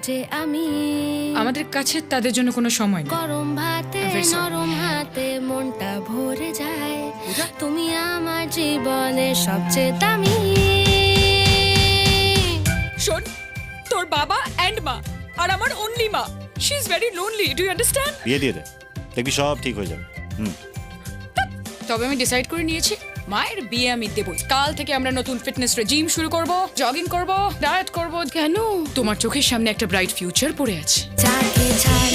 যে আমি আমাদের কাছে তাদের জন্য কোনো সময় নেই। গরম ভাতে very sorry. নরম হাতে মনটা ভরে যায় তুমি আমার জীবনের সবচেয়ে দামি শোন, তোর বাবা এন্ড মা আর আমার অনলি মা, she is very lonely, do you understand? বিয়ে দিয়ে দে, দেখবি সব ঠিক হয়ে যাবে। তবে আমি ডিসাইড করে নিয়েছি মায়ের বিয়ে আমি দেবই। কাল থেকে আমরা নতুন ফিটনেস রেজিম শুরু করব, জগিং করব, ডায়েট করব। কেন? তোমার চোখের সামনে একটা ব্রাইট ফিউচার পড়ে আছে। যাকে ছাড়া